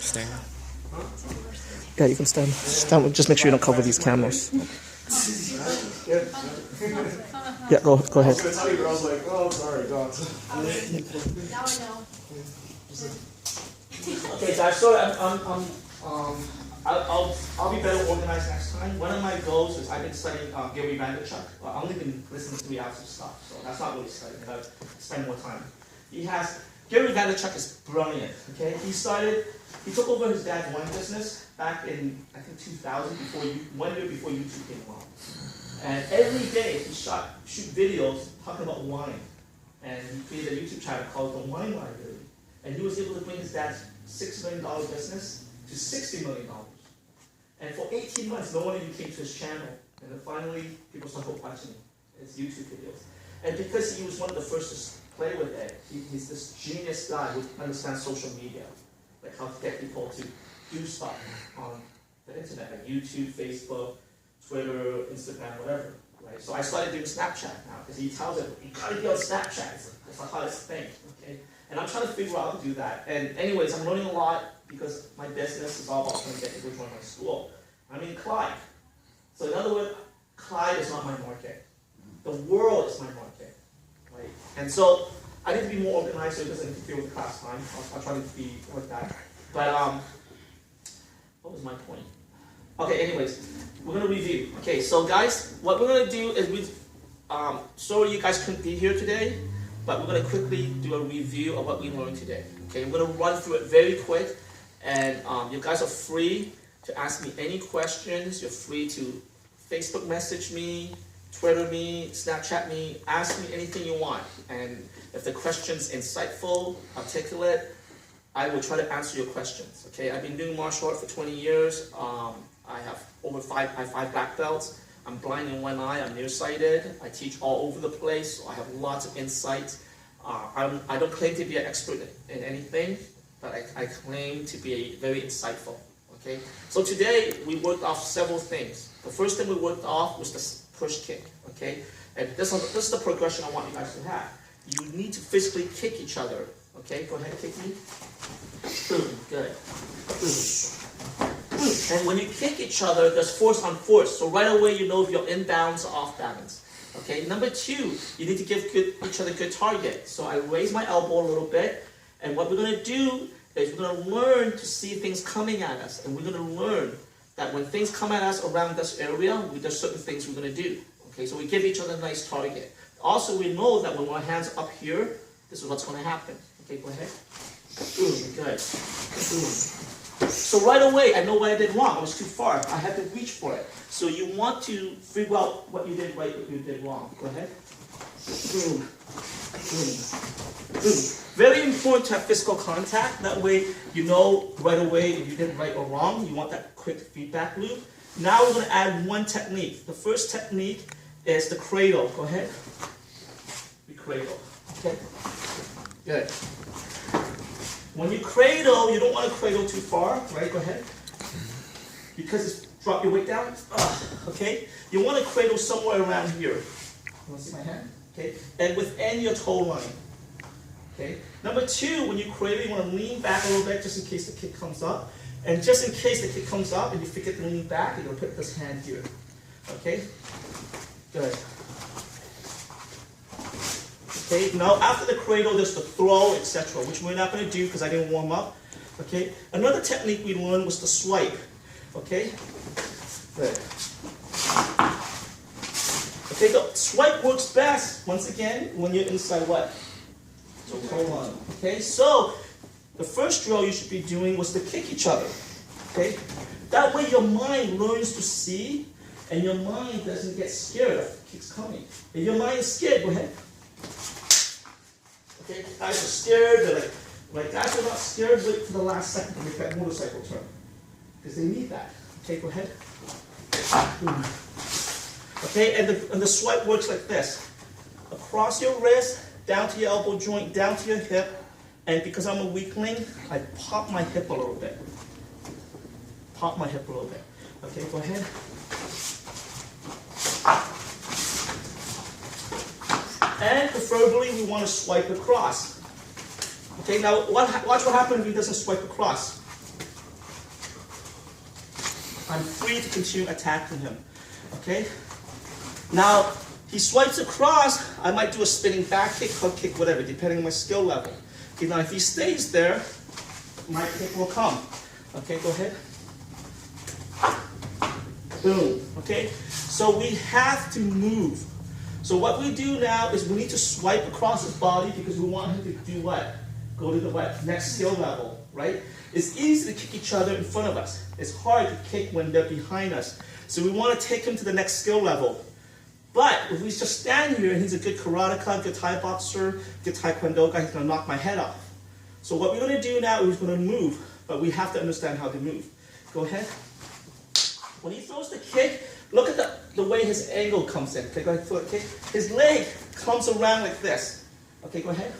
Stand. Yeah, you can stand. Stand. Just make sure you don't cover these cameras. Yeah, go ahead. I was gonna tell you, but I was like, oh, sorry, God. Now I know. Okay, guys. So I'll be better organized next time. One of my goals is I've been studying Gary Vaynerchuk. I've only been listening to 3 hours of stuff, so that's not really studying. I gotta spend more time. Gary Vaynerchuk is brilliant. Okay, he took over his dad's wine business back in I think 2000, 1 year before YouTube came along. And every day he shoot videos talking about wine, and he created a YouTube channel called The Wine Library. And he was able to bring his dad's $6 million business to $60 million. And for 18 months, no one even came to his channel. And then finally, people started watching his YouTube videos. And because he was one of the first to play with it, he's this genius guy who understands social media, like how to get people to do stuff on the internet, like YouTube, Facebook, Twitter, Instagram, whatever. Right? So I started doing Snapchat now, because he tells it, you gotta be on Snapchat. It's the hottest thing. Okay? And I'm trying to figure out how to do that. And anyways, I'm learning a lot because my business is all about trying to get people to join my school. I'm in Clyde. So in other words, Clyde is not my market. The world is my market. Right? And so I need to be more organized so it doesn't interfere with the class time. I'll try to be like that. But what was my point? Okay, anyways, we're going to review. Okay, so guys, what we're going to do is sorry you guys couldn't be here today, but we're going to quickly do a review of what we learned today. Okay, we're going to run through it very quick, and you guys are free to ask me any questions. You're free to Facebook message me, Twitter me, Snapchat me, ask me anything you want. And if the question's insightful, articulate, I will try to answer your questions. Okay, I've been doing martial art for 20 years. I have five black belts. I'm blind in one eye, I'm nearsighted. I teach all over the place, so I have lots of insights. I don't claim to be an expert in anything, but I claim to be very insightful. Okay? So today, we worked off several things. The first thing we worked off was the push kick. Okay? And this is the progression I want you guys to have. You need to physically kick each other. Okay? Go ahead, kick me. Boom. Good. Boom. And when you kick each other, there's force on force. So right away, you know if you're in balance or off balance. Okay. Number 2, you need to give each other good target. So I raise my elbow a little bit, and what we're going to do is we're going to learn to see things coming at us, and we're going to learn that when things come at us around this area, there's certain things we're going to do. Okay. So we give each other a nice target. Also, we know that when our hands up here, this is what's going to happen. Okay. Go ahead. Boom. Good. Boom. So right away, I know what I did wrong. I was too far. I had to reach for it. So you want to figure out what you did right, what you did wrong. Go ahead. Boom. Boom. Boom. Very important to have physical contact. That way, you know right away if you did right or wrong. You want that quick feedback loop. Now we're going to add one technique. The first technique is the cradle. Go ahead. We cradle. Okay. Good. When you cradle, you don't want to cradle too far, right? Go ahead. Because it's drop your weight down. Okay? You want to cradle somewhere around here. You want to see my hand? Okay? And within your toe line. Okay? Number 2, when you cradle, you want to lean back a little bit just in case the kick comes up. And just in case the kick comes up and you forget to lean back, you're going to put this hand here. Okay? Good. Okay, now after the cradle, there's the throw, etc., which we're not going to do because I didn't warm up. Okay, another technique we learned was the swipe. Okay, good. Okay, the swipe works best, once again, when you're inside what? So toe line. Okay, so the first drill you should be doing was to kick each other. Okay, that way your mind learns to see, and your mind doesn't get scared of the kicks coming. If your mind is scared, go ahead. Okay, guys are scared, they're like guys are not scared, wait for the last second to make that motorcycle turn. Because they need that. Okay, go ahead. Okay, and the swipe works like this. Across your wrist, down to your elbow joint, down to your hip, and because I'm a weakling, I pop my hip a little bit. Pop my hip a little bit. Okay, go ahead. And preferably, we want to swipe across. Okay, now watch what happens if he doesn't swipe across. I'm free to continue attacking him. Okay? Now, he swipes across, I might do a spinning back kick, hook kick, whatever, depending on my skill level. Okay, now if he stays there, my kick will come. Okay, go ahead. Boom. Okay? So we have to move. So what we do now is we need to swipe across his body because we want him to do what? Go to the what? Next skill level, right? It's easy to kick each other in front of us. It's hard to kick when they're behind us. So we want to take him to the next skill level. But if we just stand here and he's a good karateka, good Thai boxer, good taekwondo guy, he's going to knock my head off. So what we're going to do now is we're going to move, but we have to understand how to move. Go ahead. When he throws the kick, look at the way his angle comes in. Okay, go ahead, throw the kick. His leg comes around like this. Okay, go ahead.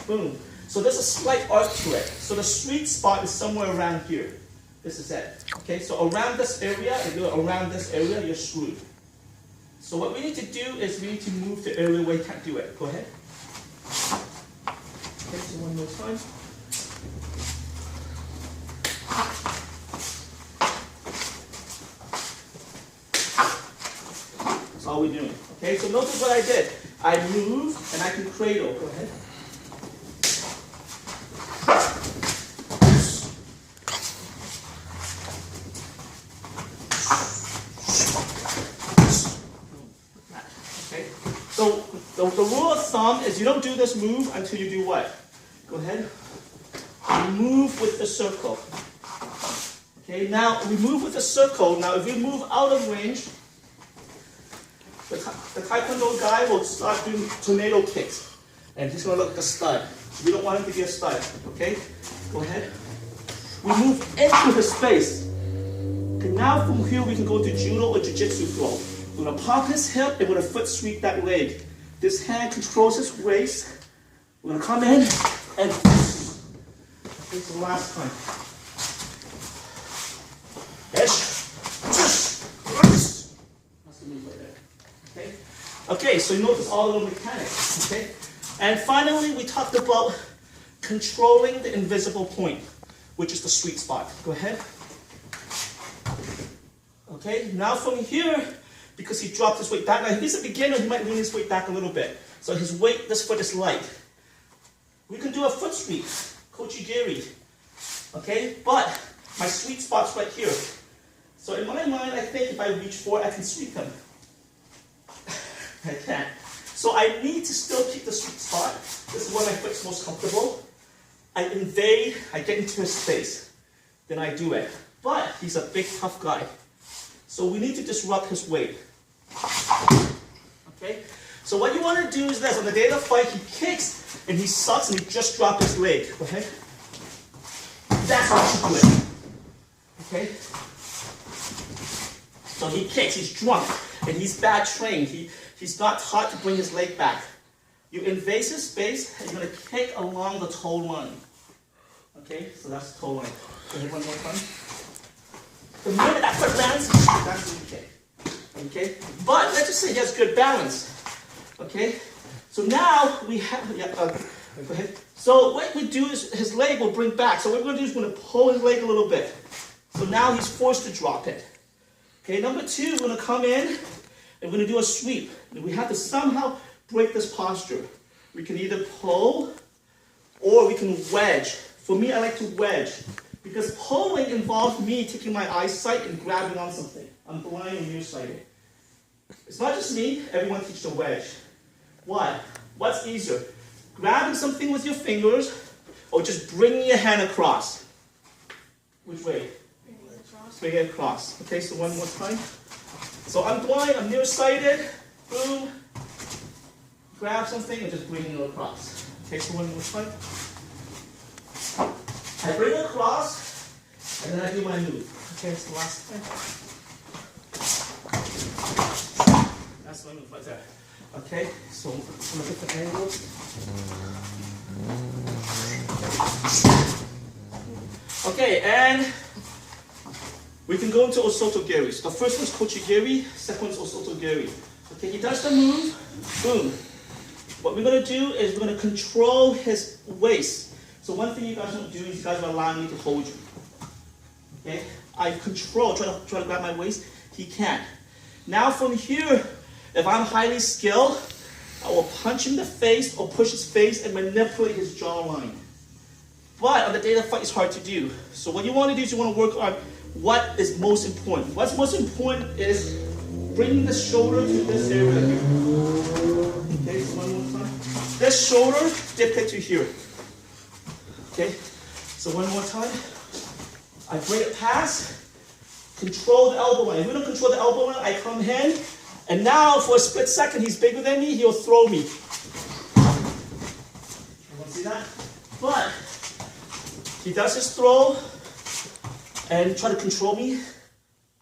Boom. So there's a slight arc to it. So the sweet spot is somewhere around here. This is it. Okay, so around this area, if you're around this area, you're screwed. So what we need to do is we need to move the area where you can't do it. Go ahead. Okay, so one more time. That's all we're doing. Okay, so notice what I did. I move and I can cradle. Go ahead. So the rule of thumb is you don't do this move until you do what? Go ahead. You move with the circle. Okay, now we move with the circle. Now if we move out of range, the taekwondo guy will start doing tornado kicks. And he's going to look like a stud. We don't want him to be a stud. Okay? Go ahead. We move into his space. Okay, now from here we can go to judo or jiu-jitsu throw. We're going to pop his hip and with a foot sweep that leg. This hand controls his waist. We're going to come in and this is the last time. That's the move right there. Okay? Okay, so you notice all the little mechanics. Okay? And finally, we talked about controlling the invisible point, which is the sweet spot. Go ahead. Okay, now from here, because he dropped his weight back. Now, if he's a beginner, he might lean his weight back a little bit. So his weight, this foot is light. We can do a foot sweep, kochi-giri. Okay, but my sweet spot's right here. So in my mind, I think if I reach forward, I can sweep him. I can't. So I need to still keep the sweet spot. This is where my foot's most comfortable. I invade, I get into his space. Then I do it. But he's a big, tough guy. So we need to disrupt his weight. Okay? So what you want to do is this. On the day of the fight, he kicks and he sucks and he just dropped his leg. Okay? That's how you should do it. Okay? So he kicks, he's drunk, and he's bad trained. He's not taught to bring his leg back. You invade his space and you're going to kick along the toe line. Okay? So that's the toe line. Go ahead one more time. The minute that foot lands, that's the kick. Okay? But let's just say he has good balance. Okay? So now we have, go ahead. So what we do is his leg will bring back. So what we're going to do is we're going to pull his leg a little bit. So now he's forced to drop it. Okay, number two, we're going to come in and we're going to do a sweep. And we have to somehow break this posture. We can either pull or we can wedge. For me, I like to wedge. Because pulling involves me taking my eyesight and grabbing on something. I'm blind and nearsighted. It's not just me, everyone teaches a wedge. Why? What's easier? Grabbing something with your fingers or just bringing your hand across? Which way? Bring it across. Okay, so one more time. So I'm blind, I'm nearsighted. Boom. Grab something and just bring it across. Okay, so one more time. I bring it across, and then I do my move. Okay, it's the last time. That's my move right there. Okay, so look at the angle. Okay, and we can go into Osoto-giri. So the first one's kochi-giri, second one's Osoto-giri. Okay, he does the move, boom. What we're going to do is we're going to control his waist. So one thing you guys don't do is you guys are allowing me to hold you. Okay, I control, try to grab my waist, he can't. Now from here, if I'm highly skilled, I will punch him in the face or push his face and manipulate his jawline. But on the day of the fight, it's hard to do. So what you want to do is you want to work on what is most important. What's most important is bringing the shoulder to this area here. Okay, so one more time. This shoulder, dip it to here. Okay, so one more time. I bring it past, control the elbow line. If we don't control the elbow line, I come in, and now for a split second, he's bigger than me, he'll throw me. Everyone see that? But he does his throw and try to control me.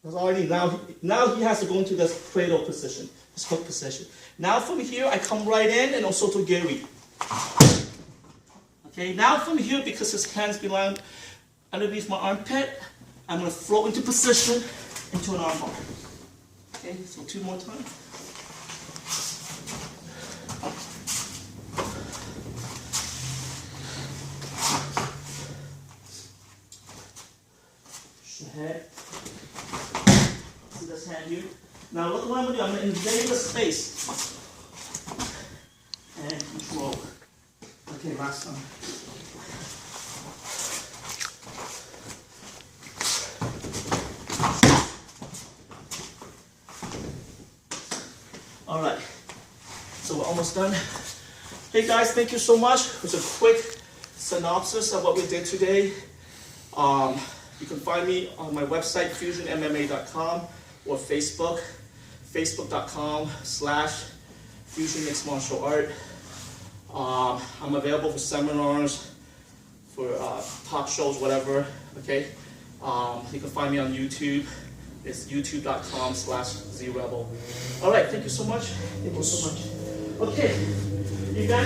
That's all I need. Now he has to go into this cradle position, this hook position. Now from here, I come right in and also to Gary. Okay, now from here, because his hands belong underneath my armpit, I'm going to float into position into an arm bar. Okay, so 2 more times. Head. See this hand here? Now look what I'm going to do. I'm going to invade the space. And control. Okay, last time. Alright. So we're almost done. Hey guys, thank you so much. It was a quick synopsis of what we did today. You can find me on my website, fusionmma.com, or Facebook, facebook.com/Fusion Mixed Martial Art. I'm available for seminars, for talk shows, whatever, okay? You can find me on YouTube. It's youtube.com/ZRebel. All right, thank you so much. Thank you so much. Okay, you guys.